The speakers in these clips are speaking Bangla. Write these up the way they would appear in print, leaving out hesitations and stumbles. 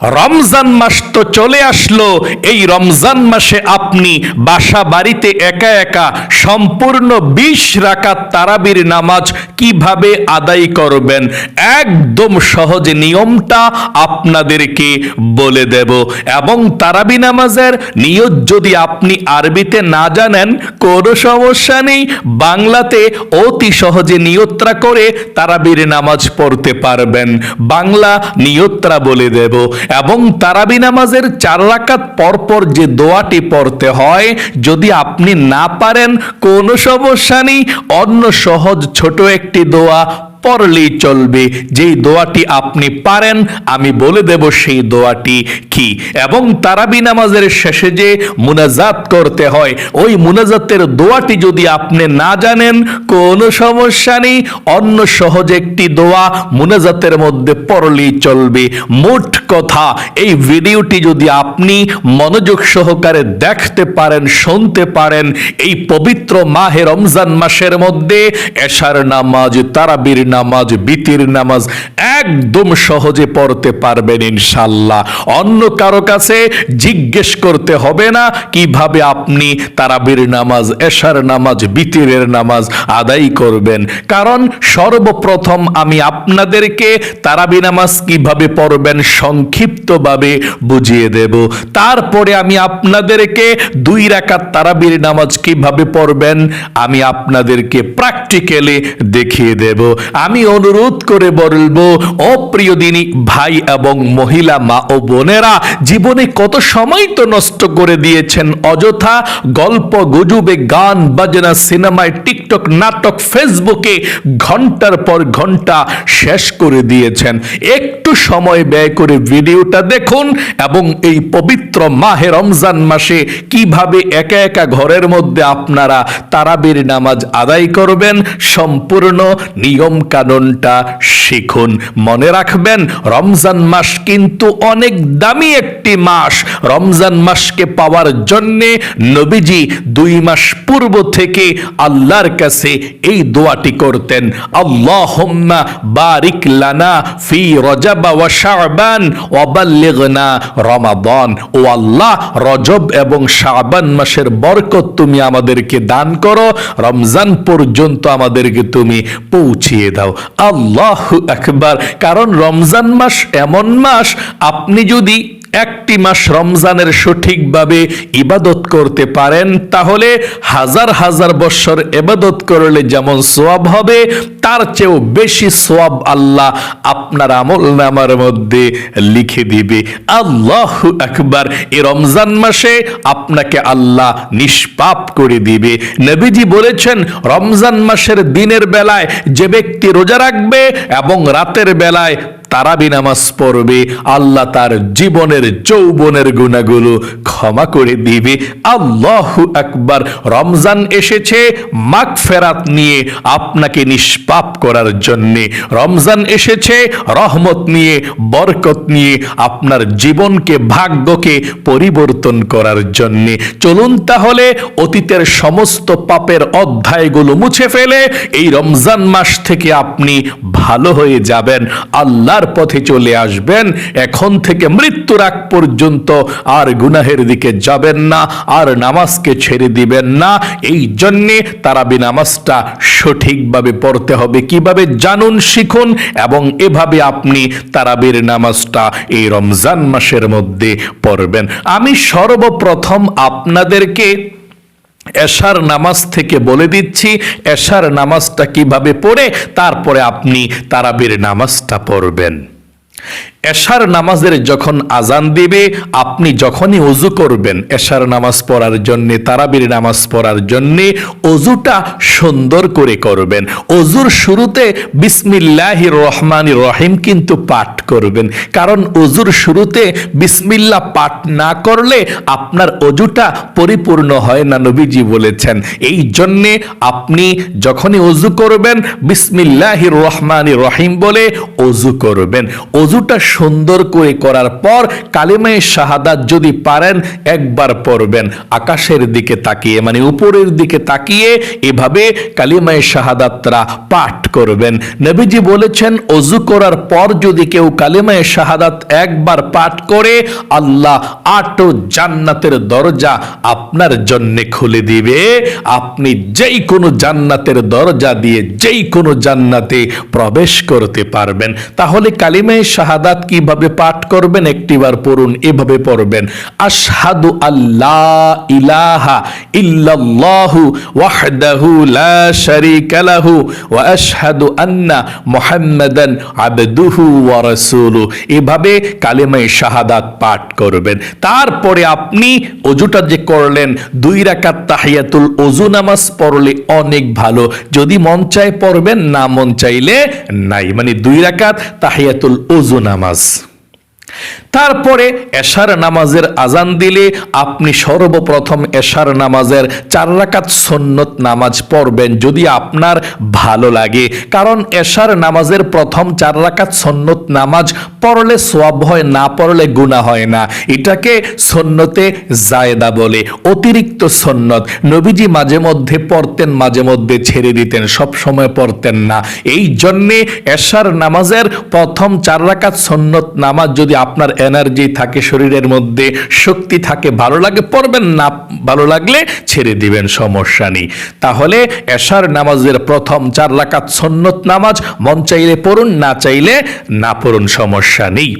রমজান মাস তো চলে আসলো। এই রমজান মাসে আপনি বাসা বাড়িতে একা একা সম্পূর্ণ 20 রাকাত তারাবির নামাজ কিভাবে আদায় করবেন, একদম সহজ নিয়মটা আপনাদেরকে বলে দেব। এবং তারাবি নামাজের নিয়ত যদি আপনি আরবিতে না জানেন কোনো সমস্যা নেই, বাংলাতে অতি সহজে নিয়তরা করে তারাবির নামাজ পড়তে পারবেন। বাংলা নিয়তরা বলে দেব। এবং তারাবি নামাজের 4 রাকাত পরপর যে দোয়াটি পড়তে হয়, যদি আপনি না পারেন কোনো সমস্যা নেই, অন্য সহজ ছোট একটি দোয়া পড়লেই চলবে। যেই দোয়াটি আপনি পারেন আমি বলে দেব সেই দোয়াটি কি। এবং তারাবি নামাজের শেষে যে মুনাজাত করতে হয়, ওই মুনাজাতের দোয়াটি যদি আপনি না জানেন কোনো সমস্যা নেই, অন্য সহজ একটি দোয়া মুনাজাতের মধ্যে পড়লেই চলবে। মোট কথা, এই ভিডিওটি যদি আপনি মনোযোগ সহকারে দেখতে পারেন, শুনতে পারেন, এই পবিত্র মাহে রমজান মাসের মধ্যে এশার নামাজ, তারাবির নামাজ, বিতির নামাজ একদম সহজে পড়তে পারবেন ইনশাআল্লাহ। অন্য কারো কাছে জিজ্ঞেস করতে হবে না কিভাবে আপনি তারাবির নামাজ, এশার নামাজ, বিতিরের নামাজ আদায় করবেন। কারণ সর্বপ্রথম আমি আপনাদেরকে তারাবি নামাজ কিভাবে পড়বেন সংক্ষিপ্তভাবে বুঝিয়ে দেব। তারপরে আমি আপনাদেরকে 2 রাকাত তারাবির নামাজ কিভাবে পড়বেন আমি আপনাদেরকে প্র্যাকটিক্যালি দেখিয়ে দেব। আমি অনুরোধ করে বলবো, ও প্রিয় দিনী ভাই এবং মহিলা মা ও বোনেরা, জীবনে কত সময় তো নষ্ট করে দিয়েছেন অযথা গল্প গুজবে, গান বাজনা, সিনেমায়, টিকটক, নাটক, ফেসবুকে ঘন্টার পর ঘন্টা শেষ করে দিয়েছেন। একটু সময় ব্যয় করে ভিডিওটা দেখুন এবং এই পবিত্র মাহে রমজান মাসে কিভাবে একা একা ঘরের মধ্যে আপনারা তারাবির নামাজ আদায় করবেন সম্পূর্ণ নিয়ম কানুনটা শিখুন। মনে রাখবেন, রমজান মাস কিন্তু অনেক দামি একটি মাস। রমজান মাসকে পাওয়ার জন্যে নবীজি 2 মাস পূর্ব থেকে আল্লাহর কাছে এই দোয়াটি করতেন, আল্লাহুম্মা বারিক লানা ফি রজব ওয়া শাবান ওয়া বাল্লিগনা রমাদান। ও আল্লাহ, রজব এবং শাবান মাসের বরকত তুমি আমাদেরকে দান করো, রমজান পর্যন্ত আমাদেরকে তুমি পৌঁছিয়ে দাও। আল্লাহু আকবার। কারণ রমজান মাস এমন মাস, আপনি যদি একটি মাস রমজানের সঠিকভাবে ইবাদত করতে পারেন তাহলে হাজার হাজার বছর ইবাদত করলে যেমন সওয়াব হবে, তার চেয়েও বেশি সওয়াব আল্লাহ আপনার আমলনামার মধ্যে লিখে দিবে। আল্লাহু আকবার। এই রমজান মাসে আপনাকে আল্লাহ নিষ্পাপ করে দিবে। নবীজি বলেছেন, রমজান মাসের দিনের বেলায় যে ব্যক্তি রোজা রাখবে এবং রাতের বেলায় তারাবি নামাজ পড়বে, আল্লাহ তার জীবনের যৌবনের গুনাহগুলো ক্ষমা করে দিবে। আল্লাহু আকবার। রমজান এসেছে মাগফিরাত নিয়ে, আপনাকে নিষ্পাপ করার জন্যে। রমজান এসেছে রহমত নিয়ে, বরকত নিয়ে, আপনার জীবনকে, ভাগ্যকে পরিবর্তন করার জন্যে। চলুন তাহলে অতীতের সমস্ত পাপের অধ্যায়গুলো মুছে ফেলে এই রমজান মাস থেকে আপনি ভালো হয়ে যাবেন, আল্লাহর পথে চলে আসবেন। এখন থেকে মৃত্যুর আগ পর্যন্ত আর গুনাহের দিকে যাবেন না, আর নামাজকে ছেড়ে দিবেন না। এই জন্যে তারাবি নামাজটা সঠিকভাবে পড়তে হবে কিভাবে জানুন, শিখুন এবং এভাবে আপনি তারাবির নামাজটা এই রমজান মাসের মধ্যে পড়বেন। আমি সর্বপ্রথম আপনাদেরকে এশার নামাজ থেকে বলে দিচ্ছি এশার নামাজটা কিভাবে পড়ে তারপরে আপনি তারাবির নামাজটা পড়বেন। এশার নামাজের যখন আজান দিবে, আপনি যখনই ওযু করবেন এশার নামাজ পড়ার জন্যে, তারাবির নামাজ পড়ার জন্যে ওযুটা সুন্দর করে করবেন। ওযুর শুরুতে বিসমিল্লাহির রহমানির রহিম কিন্তু পাঠ করবেন। কারণ ওযুর শুরুতে বিসমিল্লাহ পাঠ না করলে আপনার ওযুটা পরিপূর্ণ হয় না, নবীজি বলেছেন। এই জন্যে আপনি যখনই ওযু করবেন বিসমিল্লাহির রহমানির রহিম বলে ওযু করবেন। ওযুটা সুন্দর করে করার পর কালিমায়ে শাহাদাত যদি পারেন একবার পড়বেন আকাশের দিকে তাকিয়ে, মানে উপরের দিকে তাকিয়ে এভাবে কালিমায়ে শাহাদাতরা পাঠ করবেন। নবীজি বলেছেন ওযু করার পর যদি কেউ কালিমায়ে শাহাদাত একবার পাঠ করে আল্লাহ 8 জান্নাতের দরজা আপনার জন্য খুলে দিবে। আপনি যেই কোনো জান্নাতের দরজা দিয়ে যেই কোনো জান্নাতে প্রবেশ করতে পারবেন। তাহলে কালিমায়ে শাহাদাত কিভাবে পাঠ করবেন একটিবার পড়ুন, এভাবে পড়বেন আশহাদু আল্লা ইলাহা ইল্লাল্লাহু ওয়াহদাহু লা শারীকা লাহু ওয়া আশহাদু আন্না মুহাম্মাদান আবদুহু ওয়া রাসূলুহু। এভাবে কালিমায়ে শাহাদাত পাঠ করবেন। তারপরে আপনি ওযুটা যে করলেন 2 রাকাত তাহিয়াতুল ওযু নামাজ পড়লে অনেক ভালো। যদি মন চায় পড়বেন, না মন চাইলে নাই, মানে 2 রাকাত তাহিয়াতুল ওযু নামাজ। তারপরে এশার নামাজের আজান দিলে আপনি সর্বপ্রথম এশার নামাজের 4 রাকাত সুন্নত নামাজ পড়বেন যদি আপনার ভালো লাগে। কারণ এশার নামাজের প্রথম 4 রাকাত সুন্নত নামাজ পড়লে সওয়াব হয়, না পড়লে গুনাহ হয় না। এটাকে সুন্নতে জায়েদা বলে, অতিরিক্ত সুন্নত। নবীজি মাঝে মধ্যে পড়তেন, মাঝে মধ্যে ছেড়ে দিতেন, সব সময় পড়তেন না। এই জন্যে এশার নামাজের প্রথম 4 রাকাত সুন্নত নামাজ যদি আপনার এনার্জি থাকে, শরীরের মধ্যে শক্তি থাকে, ভালো লাগে পড়বেন, না ভালো লাগলে ছেড়ে দিবেন, সমস্যা নেই। তাহলে এশার নামাজের প্রথম 4 রাকাত সুন্নত নামাজ মন চাইলে পড়ুন, না চাইলে না পড়ুন, সমস্যা নেই।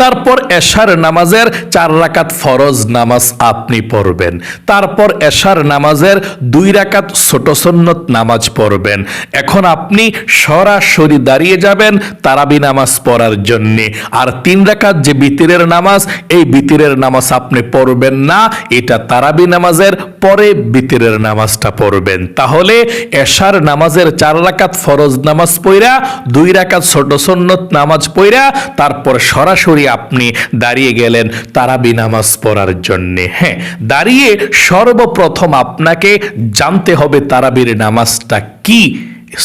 তারপর এশার নামাজের 4 রাকাত ফরজ নামাজ আপনি পড়বেন। তারপর এশার নামাজের 2 রাকাত ছোট সুন্নত নামাজ পড়বেন। এখন আপনি সরাসরি দাঁড়িয়ে যাবেন তারাবি নামাজ পড়ার জন্য। আর 3 রাকাত যে বিতিরের নামাজ, এই বিতিরের নামাজ আপনি পড়বেন না, এটা তারাবি নামাজের পরে বিতিরের নামাজটা পড়বেন। তাহলে এশার নামাজের 4 রাকাত ফরজ নামাজ পড়া, 2 রাকাত ছোট সুন্নত নামাজ পড়া, তারপর সরাসরি আপনি দাঁড়িয়ে গেলেন তারাবি নামাজ পড়ার জন্য। হ্যাঁ, দাঁড়িয়ে সর্বপ্রথম আপনাকে জানতে হবে তারাবির নামাজটা কি,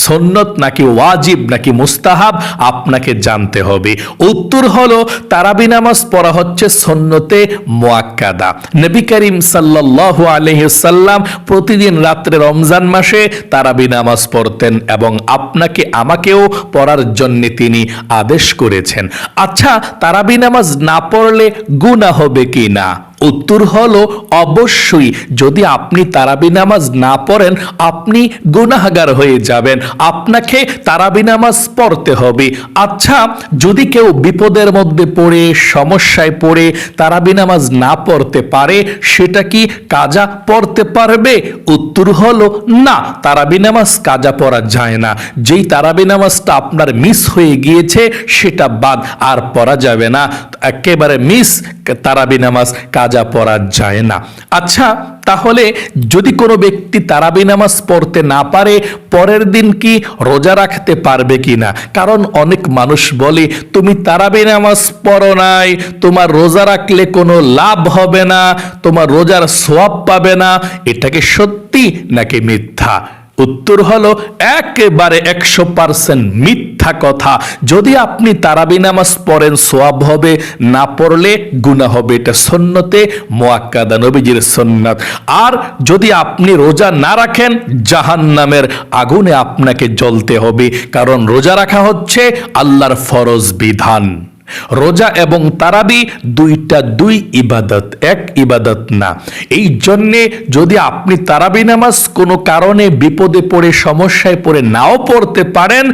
সুন্নত নাকি ওয়াজিব নাকি মুস্তাহাব, আপনাকে জানতে হবে। উত্তর হলো তারাবি নামাজ পড়া হচ্ছে সুন্নতে মুআক্কাদা। নবী করিম সাল্লাল্লাহু আলাইহি সাল্লাম প্রতিদিন রাত্রে রমজান মাসে তারাবি নামাজ পড়তেন এবং আপনাকে আমাকেও পড়ার জন্য তিনি আদেশ করেছেন। আচ্ছা, তারাবি নামাজ না পড়লে গুনাহ হবে কি না? উত্তর হলো অবশ্যই। যদি আপনি তারাবি নামাজ না পড়েন আপনি গুনাহগার হয়ে যাবেন, আপনাকে তারাবি নামাজ পড়তে হবে। আচ্ছা, যদি কেউ বিপদের মধ্যে পড়ে, সমস্যায় পড়ে তারাবি নামাজ না পড়তে পারে, সেটা কি কাজা পড়তে পারবে? উত্তর হলো না, তারাবি নামাজ কাজা পড়া যায় না। যেই তারাবি নামাজটা আপনার মিস হয়ে গিয়েছে সেটা বাদ আর পড়া যাবে না, একেবারে মিস তারাবি নামাজ কাজা পড়া যায় না। আচ্ছা, তাহলে যদি কোনো ব্যক্তি তারাবি নামাজ পড়তে না পারে, পরের দিন কি রোজা রাখতে পারবে কিনা? কারণ অনেক মানুষ বলে তুমি তারাবি নামাজ পড়ো নাই, তোমার রোজা রাখলে কোনো লাভ হবে না, তোমার রোজার সওয়াব পাবে না। এটা কি সত্যি নাকি মিথ্যা? উত্তর হলো একেবারে 100% মিথ্যা কথা। যদি আপনি তারাবি নামাজ পড়েন সওয়াব হবে, না পড়লে গুনাহ হবে। এটা সুন্নতে মুআক্কাদা, নবীজির সুন্নাত। আর যদি আপনি রোজা না রাখেন জাহান্নামের আগুনে আপনাকে জ্বলতে হবে, কারণ রোজা রাখা হচ্ছে আল্লাহর ফরজ বিধান। রোজা এবং তারাবি দুই ইবাদত, এক ইবাদত না। এই জন্যে যদি আপনি তারাবি নামাজ কোনো কারণে বিপদে পড়ে, সমস্যায় পড়ে নাও পড়তে পারেন,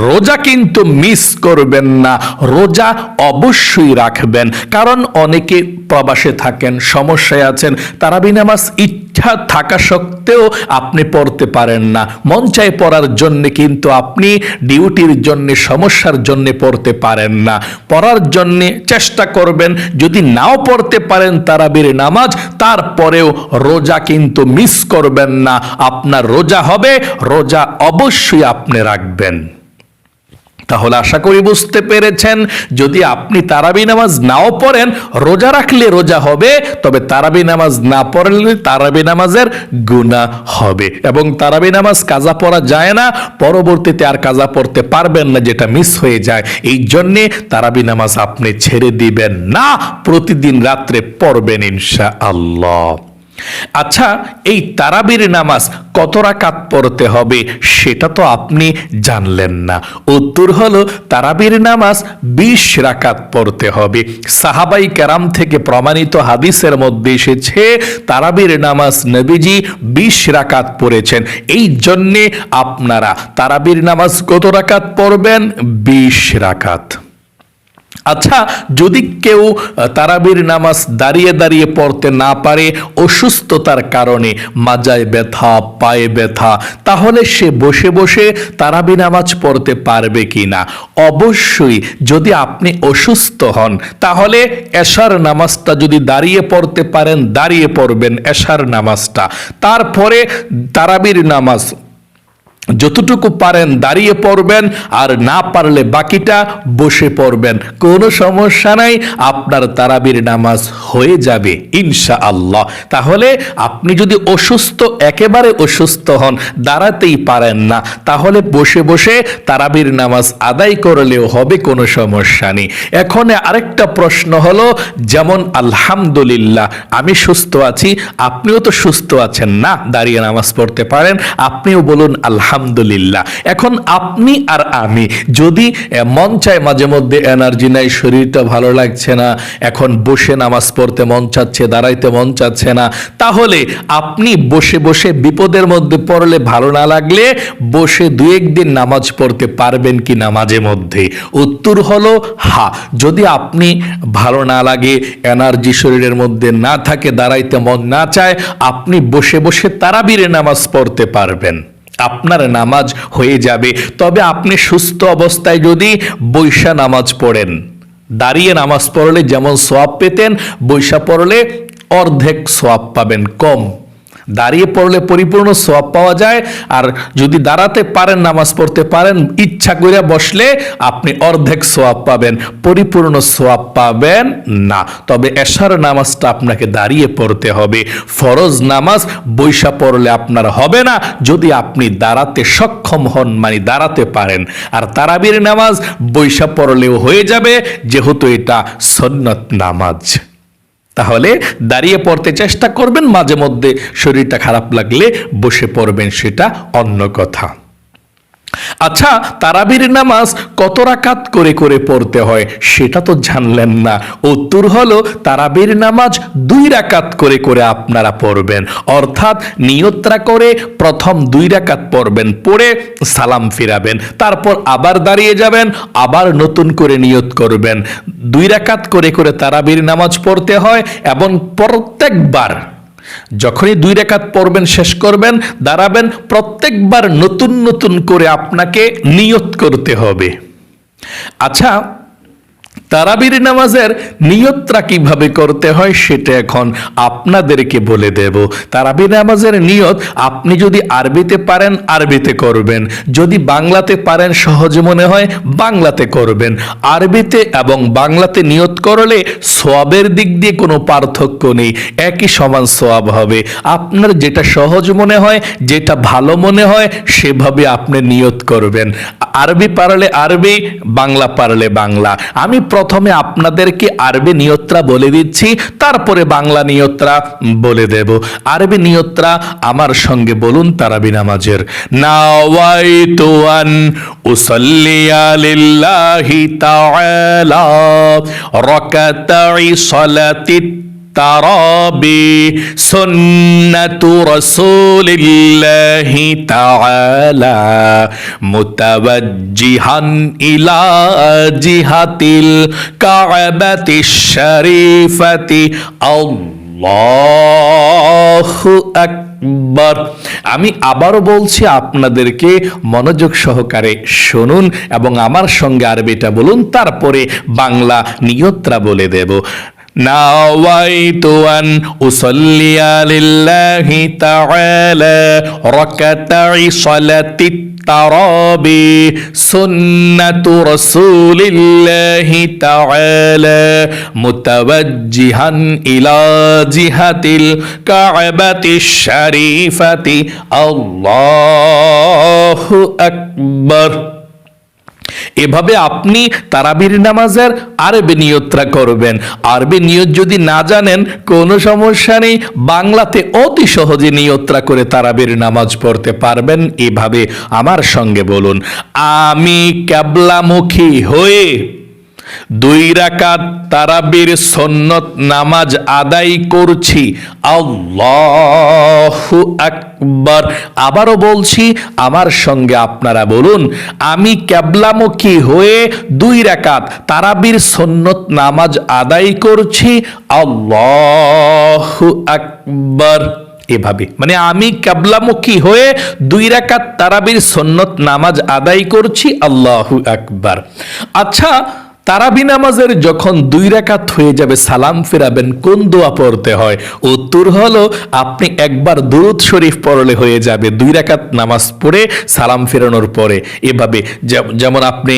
রোজা কিন্তু মিস করবেন না, রোজা অবশ্যই রাখবেন। কারণ অনেকে প্রবাসে থাকেন, সমস্যায় আছেন, তারাবি নামাজ ইচ্ছা থাকা সত্ত্বেও আপনি পড়তে পারেন না। মন চায় পড়ার জন্য, কিন্তু আপনি ডিউটির জন্য, সমস্যার জন্য পড়তে পারেন না। পড়ার জন্য চেষ্টা করবেন। যদি নাও পড়তে পারেন তারাবির নামাজ, তারপরেও রোজা কিন্তু মিস করবেন না, আপনার রোজা হবে, রোজা অবশ্যই আপনি রাখবেন। তাহলে আশা করি বুঝতে পেরেছেন, যদি আপনি তারাবি নামাজ নাও পড়েন, রোজা রাখলে রোজা হবে, তবে তারাবি নামাজ না পড়লে তারাবি নামাজের গুনাহ হবে। এবং তারাবি নামাজ কাজা পড়া যায় না, পরবর্তীতে আর কাজা পড়তে পারবেন না, যেটা মিস হয়ে যায়। এই জন্যে তারাবি নামাজ আপনি ছেড়ে দিবেন না, প্রতিদিন রাত্রে পড়বেন ইনশাআল্লাহ। আচ্ছা, এই তারাবির নামাজ কত রাকাত পড়তে হবে সেটা তো আপনি জানলেন না। উত্তর হলো, তারাবির নামাজ 20 রাকাত পড়তে হবে। সাহাবাই কেরাম থেকে প্রমাণিত হাদিসের মধ্যে এসেছে তারাবির নামাজ নবীজি 20 রাকাত পড়েছেন। এই জন্যে আপনারা তারাবির নামাজ কত রাকাত পড়বেন? 20 রাকাত। আচ্ছা, যদি কেউ তারাবির নামাজ দাঁড়িয়ে দাঁড়িয়ে পড়তে না পারে, অসুস্থতার কারণে মাজায় ব্যথা, পায়ে ব্যথা, তাহলে সে বসে বসে তারাবি নামাজ পড়তে পারবে কিনা? অবশ্যই, যদি আপনি অসুস্থ হন তাহলে এশার নামাজটা যদি দাঁড়িয়ে পড়তে পারেন দাঁড়িয়ে পড়বেন এশার নামাজটা, তারপরে তারাবির নামাজ যতটুকু পারেন দাঁড়িয়ে পড়বেন, আর না পারলে বাকিটা বসে পড়বেন, কোনো সমস্যা নাই, আপনার তারাবির নামাজ হয়ে যাবে ইনশাআল্লাহ। তাহলে আপনি যদি অসুস্থ, একেবারে অসুস্থ হন, দাঁড়াতেই পারেন না, তাহলে বসে বসে তারাবির নামাজ আদায় করলেও হবে, কোনো সমস্যা নেই। এখন আরেকটা প্রশ্ন হলো, যেমন আলহামদুলিল্লাহ আমি সুস্থ আছি, আপনিও তো সুস্থ আছেন না, দাঁড়িয়ে নামাজ পড়তে পারেন, আপনিও বলুন আলহামদুলিল্লাহ। এখন আপনি আর আমি যদি মন চায় মাঝে মধ্যে এনার্জি নাই, শরীরটা ভালো লাগছে না, এখন বসে নামাজ পড়তে মন চাচ্ছে, দাঁড়াইতে মন চাচ্ছে না, তাহলে আপনি বসে বসে বিপদের মধ্যে পড়লে, ভালো না লাগলে বসে 2-1 দিন নামাজ পড়তে পারবেন কি না মাঝে মধ্যে? উত্তর হলো হ্যাঁ। যদি আপনি ভালো না লাগে, এনার্জি শরীরের মধ্যে না থাকে, দাঁড়াইতে মন না চায়, আপনি বসে বসে তারাবির নামাজ পড়তে পারবেন, আপনার নামাজ হয়ে যাবে। তবে আপনি সুস্থ অবস্থায় যদি বৈশা নামাজ পড়েন, দাঁড়িয়ে নামাজ পড়লে যেমন সওয়াব পেতেন, বৈশা পড়লে অর্ধেক সওয়াব পাবেন, কম। দাঁড়িয়ে পড়লে পরিপূর্ণ সওয়াব পাওয়া যায়, আর যদি দাঁড়াতে পারেন, নামাজ পড়তে পারেন, ইচ্ছা করে বসলে আপনি অর্ধেক সওয়াব পাবেন, পরিপূর্ণ সওয়াব পাবেন না। তবে এশার নামাজটা আপনাকে দাঁড়িয়ে পড়তে হবে। ফরজ নামাজ বৈশা পড়লে আপনার হবে না, যদি আপনি দাঁড়াতে সক্ষম হন, মানে দাঁড়াতে পারেন। আর তারাবির নামাজ বৈশা পড়লেও হয়ে যাবে, যেহেতু এটা সুন্নত নামাজ। তাহলে দাঁড়িয়ে পড়তে চেষ্টা করবেন, মাঝে মধ্যে শরীরটা খারাপ লাগলে বসে পড়বেন, সেটা অন্য কথা। আচ্ছা, তারাবির নামাজ কত রাকাত করে করে পড়তে হয় সেটা তো জানলেন না। উত্তর হলো, তারাবির নামাজ 2 রাকাত করে করে আপনারা পড়বেন, অর্থাৎ নিয়তরা করে প্রথম 2 রাকাত পড়বেন, পড়ে সালাম ফিরাবেন, তারপর আবার দাঁড়িয়ে যাবেন, আবার নতুন করে নিয়ত করবেন। 2 রাকাত করে করে তারাবির নামাজ পড়তে হয়, এবং প্রত্যেকবার যখনই 2 রাকাত পড়বেন, শেষ করবেন, দাঁড়াবেন, প্রত্যেকবার নতুন নতুন করে আপনাকে নিয়ত করতে হবে। আচ্ছা, তারাবির নামাজের নিয়তটা কিভাবে করতে হয় সেটা এখন আপনাদেরকে বলে দেব। তারাবির নামাজের নিয়ত আপনি যদি আরবিতে পারেন আরবিতে করবেন, যদি বাংলাতে পারেন, সহজ মনে হয় বাংলাতে করবেন। আরবিতে এবং বাংলাতে নিয়ত করলে সওয়াবের দিক দিয়ে কোনো পার্থক্য নেই, একই সমান সওয়াব হবে। আপনার যেটা সহজ মনে হয়, যেটা ভালো মনে হয়, সেভাবে আপনি নিয়ত করবেন। আরবি পারলে আরবি, বাংলা পারলে বাংলা। আমি প্রথমে আপনাদেরকে আরবি নিয়তরা বলে দিচ্ছি, তারপরে বাংলা নিয়তরা বলে দেব। আরবি নিয়তরা আমার সঙ্গে বলুন তারাবি নামাজের। নাওয়াইতু আন উসাল্লিয়া লিল্লাহি তাআলা রাকাতাই সালাতিত তারাবি সুন্নাতু রাসূলিল্লাহি তাআলা মুতাওয়াজ্জিহান ইলা জিহাতিল কাবাতিশ শরীফাতি আল্লাহু আকবার। আমি আবারও বলছি, আপনাদেরকে মনোযোগ সহকারে শুনুন এবং আমার সঙ্গে আরবিটা বলুন, তারপরে বাংলা নিয়তরা বলে দেব। নাওয়াইতু আন উসাল্লিয়া লিল্লাহি তাআলা রাকাতাই সালাতিত তারাবি সুন্নাতু রাসূলিল্লাহি তাআলা মুতাওয়াজ্জিহান ইলা জিহাতিল কাবাতিশ শরীফাতি আল্লাহু আকবার। এভাবে আপনি তারাবির নামাজের আরবি নিয়তটা করবেন। আরবি নিয়ত যদি না জানেন কোনো সমস্যা নেই, বাংলাতে অতি সহজে নিয়তটা করে তারাবির নামাজ পড়তে পারবেন। এভাবে আমার সঙ্গে বলুন, আমি কিবলামুখী হয়ে 2 রাকাত তারাবির সুন্নত নামাজ আদায় করছি, আল্লাহু আকবার। আবারও বলছি, আমার সঙ্গে আপনারা বলুন, আমি কিবলামুখী হয়ে 2 রাকাত তারাবির সুন্নত নামাজ আদায় করছি, আল্লাহু আকবার। এভাবে মানে আমি কিবলামুখী হয়ে 2 রাকাত তারাবির সুন্নত নামাজ আদায় করছি, আল্লাহু আকবার। আচ্ছা, তারাবি নামাজের যখন 2 রাকাত হয়ে যাবে সালাম ফেরাবেন, কোন দোয়া পড়তে হয়? উত্তর হলো, আপনি একবার দুরূদ শরীফ পড়লে হয়ে যাবে 2 রাকাত নামাজ পড়ে সালাম ফেরানোর পরে। এভাবে যেমন আপনি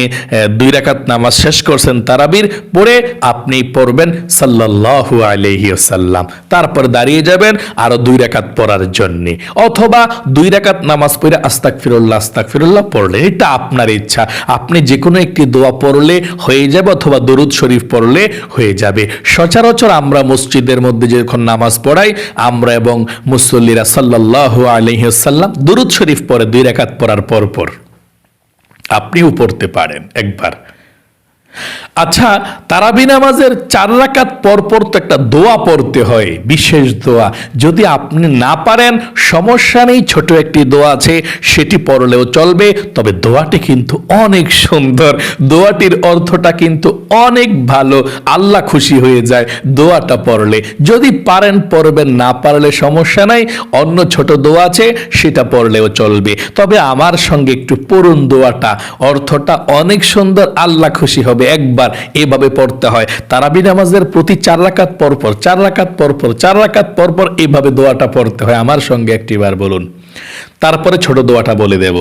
2 রাকাত নামাজ শেষ করছেন তারাবির, পড়ে আপনি পড়বেন সাল্লাল্লাহু আলাইহি ওয়াসাল্লাম, তারপর দাঁড়িয়ে যাবেন আরো 2 রাকাত পড়ার জন্য, অথবা 2 রাকাত নামাজ পড়ে আস্তাগফিরুল্লাহ আস্তাগফিরুল্লাহ পড়লেন। এটা আপনার ইচ্ছা, আপনি যে কোনো একটি দোয়া পড়লে হয়ে যাবে, অথবা দরুদ শরীফ পড়লে হয়ে যাবে। সচরাচর আমরা মসজিদের মধ্যে যখন নামাজ পড়াই, আমরা এবং মুসল্লিরা সাল্লাল্লাহু আলাইহি ওয়াসাল্লাম দরুদ শরীফ পড়ে 2 রাকাত পড়ার পর আপনিও পড়তে পারেন একবার। আচ্ছা, তারাবি নামাজের 4 রাকাত পর তো একটা দোয়া পড়তে হয়, বিশেষ দোয়া। যদি আপনি না পারেন সমস্যা নেই, ছোট একটি দোয়া আছে, সেটি পড়লেও চলবে। তবে দোয়াটি কিন্তু অনেক সুন্দর, দোয়াটির অর্থটা কিন্তু অনেক ভালো, আল্লাহ খুশি হয়ে যায় দোয়াটা পড়লে। যদি পারেন পড়বেন, না পারলে সমস্যা নাই, অন্য ছোট দোয়া আছে সেটা পড়লেও চলবে। তবে আমার সঙ্গে একটু পড়ুন দোয়াটা, অর্থটা অনেক সুন্দর, আল্লাহ খুশি হবে। একবার এভাবে পড়তে হয় তারাবি নামাজের প্রতি 4 রাকাত পর 4 রাকাত পর 4 রাকাত পর এভাবে দোয়াটা পড়তে হয়। আমার সঙ্গে একটিবার বলুন, তারপরে ছোট দোয়াটা বলে দেব।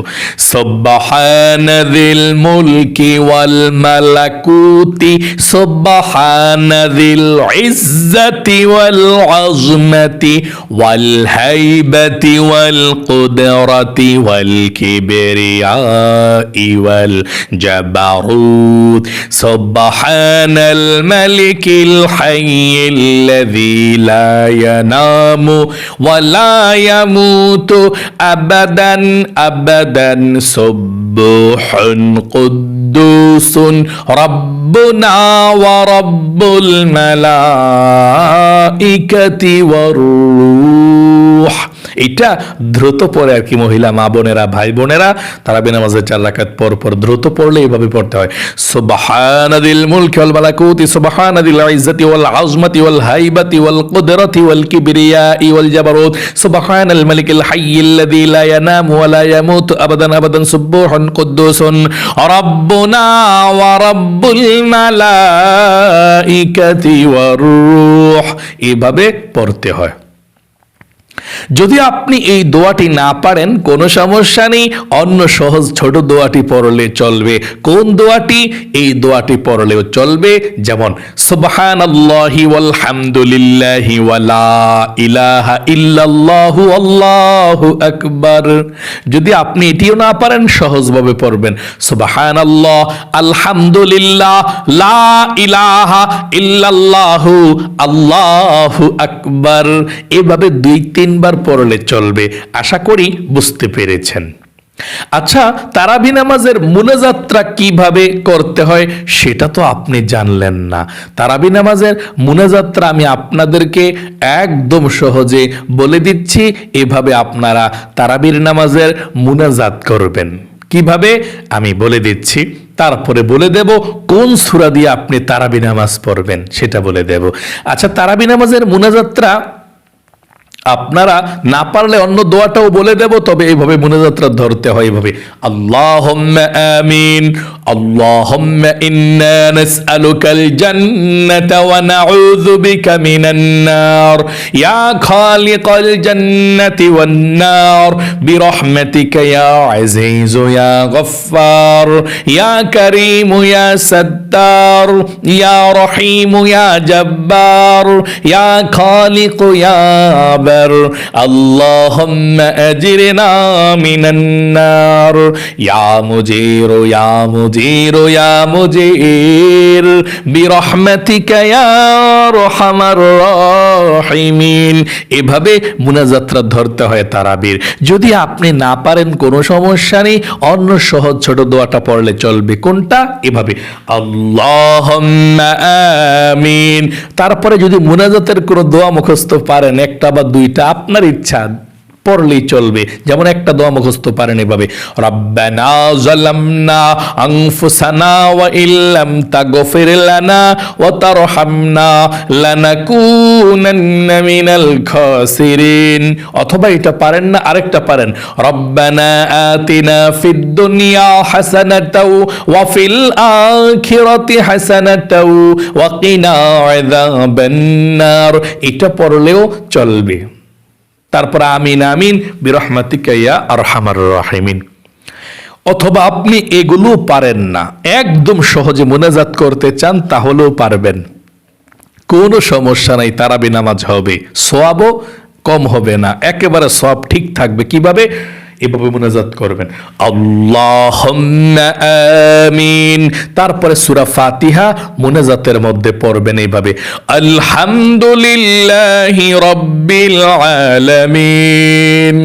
সুবহানাযিল মুলকি ওয়াল মালাকুতি সুবহানাযিল ইজ্জাতি ওয়াল আযমাতি ওয়াল হাইবাতি ওয়াল কুদরাতি ওয়াল কিবরিয়াই ওয়াল জাবারুত সুবহানাল মালিকিল হাইয়্যিল্লাযী লা ইয়ানামু ওয়া লা ইয়ামুতু আবাদান আবাদান সুবহান কুদ্দুসুন রাব্বুনা ওয়া রাব্বুল মালাইকাতি ওয়ার রূহ। এটা দ্রুত পড়ে আর কি, মহিলা মা বোনেরা ভাই বোনেরা তারাবি নামাজের 4 রাকাত পর দ্রুত পড়লে এইভাবে পড়তে হয়। সুবহানাদিল মুলকি ওয়াল মালাকুতি সুবহানাদিল ইজ্জাতি ওয়াল আযমাতি ওয়াল হাইবাতি ওয়াল কুদরাতি ওয়াল কিবরিয়াই ওয়াল জাবারুত সুবহানাল মালিকিল হাইয়্যিল্লাযী লা ইয়ানামু ওয়া লা ইয়ামুতু আবাদান আবাদান সুবহান কুদ্দুসুন রাব্বুনা ওয়া রাব্বুল মালাইকাতি ওয়ার রূহ। এভাবে পড়তে হয়। যদি আপনি এই দোয়াটি না পারেন কোনো সমস্যা নেই, অন্য সহজ ছোট দোয়াটি পড়লে চলবে। কোন দোয়াটি? এই দোয়াটি পড়লেও চলবে, যেমন সুবহানাল্লাহি ওয়াল হামদুলিল্লাহি ওয়া লা ইলাহা ইল্লাল্লাহু আল্লাহু আকবার। যদি আপনি এটিও না পারেন সহজভাবে পড়বেন সুবহানাল্লাহ আলহামদুলিল্লাহ লা ইলাহা ইল্লাল্লাহু আল্লাহু আকবার। এভাবে 2-3 বার পড়লে চলবে। আশা করি বুঝতে পেরেছেন। আচ্ছা, তারাবি নামাজের মুনাজাতটা কিভাবে করতে হয় সেটা তো আপনি জানলেন না। তারাবি নামাজের মুনাজাতটা আমি আপনাদেরকে একদম সহজে বলে দিচ্ছি। এভাবে আপনারা তারাবির নামাজের মুনাজাত করবেন। কিভাবে আমি বলে দিচ্ছি, তারপরে বলে দেব কোন সূরা দিয়ে আপনি তারাবি নামাজ পড়বেন সেটা বলে দেব। আচ্ছা, তারাবি নামাজের মুনাজাতটা আপনারা না পারলে অন্য দোয়াটাও বলে দেব, তবে এইভাবে মুনাজাতটা ধরতে হয় এইভাবে, আল্লাহুম্মা আমিন, আল্লাহুম্মা ইন্না নাসআলুকাল জান্নাতা ওয়া নাউযু বিকা মিনান নার ইয়া খালিকাল জান্নাতি ওয়ান নার বিরহমাতিকা ইয়া আজিজু ইয়া গফফার ইয়া কারীম ইয়া সাত্তার ইয়া রহিম ইয়া জব্বার ইয়া খালিক ইয়া বার আল্লাহুম্মা আজরিনা মিনান নার ইয়া মুজির ইয়া মুজির ইয়া মুজির বিরহমাতিকা ইয়া আরহামার রাহিমিন। এভাবে মুনাজাতটা ধরতে হয় তারাবির। যদি আপনি না পারেন কোনো সমস্যা নেই, অন্য সহজ ছোট দোয়াটা পড়লে চলবে। কোনটা? এভাবে আল্লাহুম্মা আমিন। তারপরে যদি মুনাজাতের কোনো দোয়া মুখস্থ পারেন, একটা বা দুইটা, আপনার ইচ্ছা, পড়লেই চলবে। যেমন একটা দোয়া মুখস্থ পারেন এভাবে, রব্বানা যালামনা আনফুসানা ওয়া ইল্লাম তাগফির লানা ওয়া তারহামনা লানাকুনান্না মিনাল খাসিরিন। অথবা এটা পারেন না, আরেকটা পারেন, রব্বানা আতিনা ফিদ দুনিয়া হাসানাতাও ওয়া ফিল আখিরাতি হাসানাতাও ওয়া কিনা আযাবান নার। এটা পড়লেও চলবে। তারপর আমিন আমিন বিরহমাতিকা ইয়া আরহামার রাহিমিন। অথবা আপনি এগুলো পারেন না, একদম সহজে মুনাজাত করতে চান, তাহলেও পারবেন, কোনো সমস্যা নাই। তারাবি নামাজ হবে, সওয়াবও কম হবে না, একেবারে সওয়াব ঠিক থাকবে। কিভাবে? এভাবে মুনাজাত করবেন, আল্লাহুম্মা আমিন। তারপরে সূরা ফাতিহা মুনাজাতের মধ্যে পড়বেন এইভাবে, আলহামদুলিল্লাহি রাব্বিল আলামিন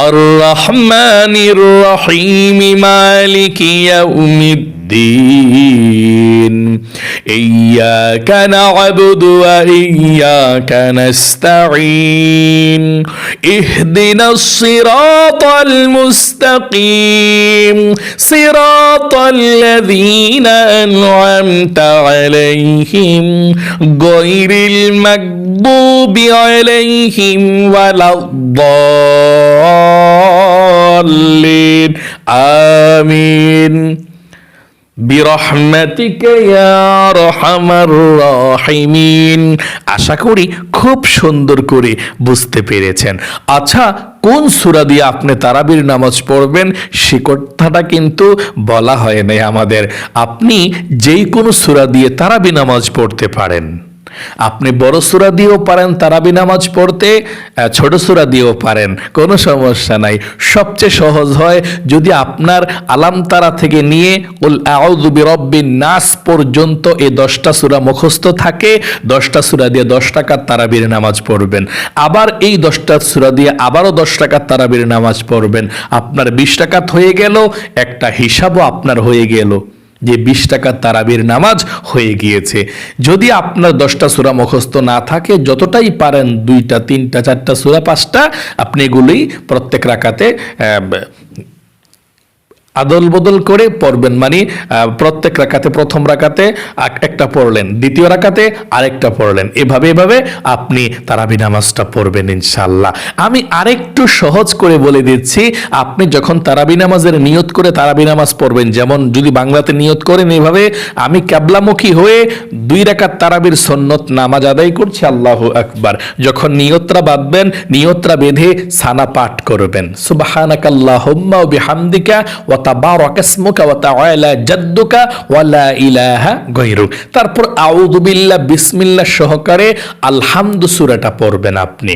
আর রহমানির রহিম মালিকি ইয়াউমিদ্দিন ইয়্যাকা না'বুদু ওয়া ইয়্যাকা নাস্তাঈন ইহদিনাস সিরাতাল মুস্তাকিম সিরাতাল লাযীনা আন'আমতা আলাইহিম গায়রিল মাগদুবি আলাইহিম ওয়ালাদ-দাল্লিন আমিন বিরহমাতিকা ইয়া আরহামার রাহিমিন। আশা করি খুব সুন্দর করে বুঝতে পেরেছেন। আচ্ছা, কোন সূরা দিয়ে আপনি তারাবির নামাজ পড়বেন সে কথাটা কিন্তু বলা হয় নাই আমাদের। আপনি যেই কোনো সূরা দিয়ে তারাবি নামাজ পড়তে পারেন। আপনি বড় সূরা দিয়েও পারেন তারাবি নামাজ পড়তে, ছোট সূরা দিয়েও পারেন, কোনো সমস্যা নাই। সবচেয়ে সহজ হয় যদি আপনার আলাম তারা থেকে নিয়ে কুল আউযু বিরাব্বিন নাস পর্যন্ত এই 10টা সূরা মুখস্থ থাকে। 10টা সূরা দিয়ে 10 রাকাত তারাবির নামাজ পড়বেন। আবার এই 10টা সূরা দিয়ে আবারও 10 রাকাত তারাবির নামাজ পড়বেন। আপনার 20 রাকাত হয়ে গেল, একটা হিসাবও আপনার হয়ে গেল যে 20 টাকার তারাবির নামাজ হয়ে গিয়েছে। যদি আপনার 10টা সূরা মুখস্থ না থাকে, যতটাই পারেন 2টা 3টা 4টা সূরা 5টা, আপনি এগুলোই প্রত্যেক রাকাতে আদল বদল করে পড়বেন। মানে প্রত্যেক রাকাতে প্রথম রাকাতে একটা পড়লেন, দ্বিতীয় রাকাতে আরেকটা পড়লেন, এভাবে আপনি তারাবি নামাজটা পড়বেন ইনশাআল্লাহ। আমি আরেকটু সহজ করে বলে দিচ্ছি, আপনি যখন তারাবি নামাজের নিয়ত করে তারাবি নামাজ পড়বেন, যেমন যদি বাংলাতে নিয়ত করেন এভাবে, আমি কিবলামুখী হয়ে 2 রাকাত তারাবির সুন্নত নামাজ আদায় করছি, আল্লাহু আকবার। যখন নিয়তটা বাঁধবেন, নিয়তটা বেঁধে সানা পাঠ করবেন, সুবহানাকাল্লাহুম্মা ওয়া বিহামদিকা ওয়া তাবারাকা ইসমুকা ওয়া তাআলা জাদ্দুকা ওয়া লা ইলাহা গায়রুক। তারপর আউযু বিল্লাহ বিসমিল্লাহ সহকারে আলহামদু সূরাটা পড়বেন আপনি।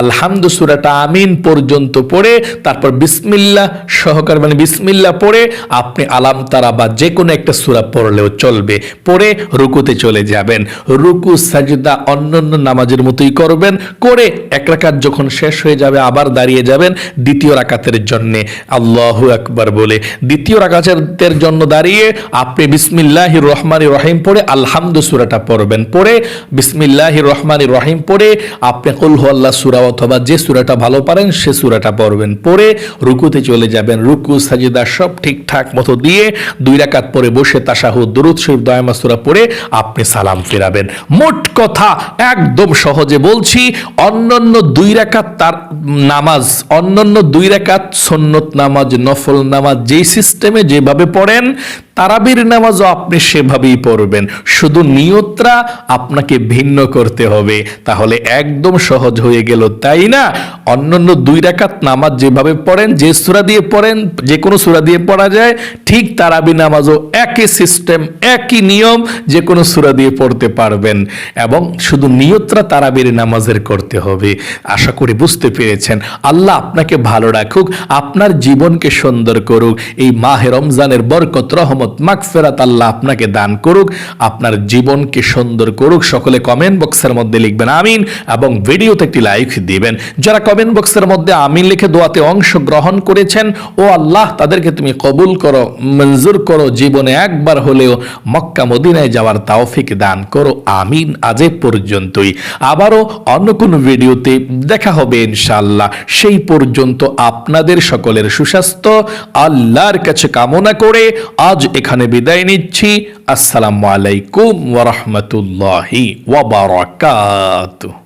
আলহামদু সূরাটা আমিন পর্যন্ত পড়ে তারপর বিসমিল্লাহ সহকারে, মানে বিসমিল্লাহ পড়ে আপনি আলাম তারা বা যে কোনো একটা সূরা পড়লেও চলবে, পড়ে রুকুতে চলে যাবেন। রুকু সাজদা অন্যান্য নামাজের মতোই করবেন, করে এক রাকাত যখন শেষ হয়ে যাবে আবার দাঁড়িয়ে যাবেন দ্বিতীয় রাকাতের জন্য, আল্লাহু আকবার বলে দ্বিতীয় রাকাতের জন্য দাঁড়িয়ে আপনি বিসমিল্লাহির রহমানির রহিম পড়ে আলহামদু সূরাটা পড়বেন, পড়ে বিসমিল্লাহির রহমানির রহিম পড়ে আপনি কুল হুয়াল্লাহ সূরা অথবা যে সূরাটা ভালো পারেন সে সূরাটা পড়বেন, পড়ে রুকুতে চলে যাবেন, রুকু সাজদা সব ঠিকঠাক মতো দিয়ে 2 রাকাত পরে বসে তাশাহুদ দুরূদ শরীফ দয়ামা সূরা পড়ে আপনি সালাম ফেরাবেন। মোট কথা একদম সহজে বলছি, অন্যান্য 2 রাকাত তার নামাজ, অন্যান্য 2 রাকাত সুন্নত নামাজ, নফল নামাজ যেই সিস্টেমে যেভাবে পড়েন, তারাবির নামাজও আপনি সেভাবেই পড়বেন, শুধু নিয়তটা আপনাকে ভিন্ন করতে হবে। তাহলে একদম সহজ হয়ে গেল, তাই না? অন্যান্য 2 রাকাত নামাজ যেভাবে পড়েন, যে সূরা দিয়ে পড়েন, যে কোনো সূরা দিয়ে পড়া যায়, ঠিক তারাবি নামাজও একই সিস্টেম, একই নিয়ম, যে কোনো সূরা দিয়ে পড়তে পারবেন, এবং শুধু নিয়তটা তারাবির নামাজের করতে হবে। আশা করি বুঝতে পেরেছেন। আল্লাহ আপনাকে ভালো রাখুক, আপনার জীবনকে সুন্দর করুক, এই মাহে রমজানের বরকত, রহমত, মাগফিরাত আল্লাহ আপনাকে দান করুক, আপনার জীবনকে সুন্দর করুক। সকলে কমেন্ট বক্সের মধ্যে লিখবেন আমিন, এবং ভিডিওতে একটি লাইক দিবেন। যারা কমেন্ট বক্সের মধ্যে আমিন লিখে দোয়াতে অংশগ্রহণ করেছেন, ও আল্লাহ তাদেরকে তুমি কবুল করো, মঞ্জুর করো, জীবনে একবার হলেও মক্কা মদিনায় যাওয়ার তৌফিক দান করো, আমিন। আজ এ পর্যন্তই, আবারও অন্য কোনো ভিডিওতে দেখা হবে ইনশাআল্লাহ। সেই পর্যন্ত আপনাদের সকলের সুস্বাস্থ্য আল্লাহর কাছে কামনা করে আজ এখানে বিদায় নিচ্ছি। আসসালামু আলাইকুম ওয়া রাহমাতুল্লাহি ওয়া বারাকাতুহু।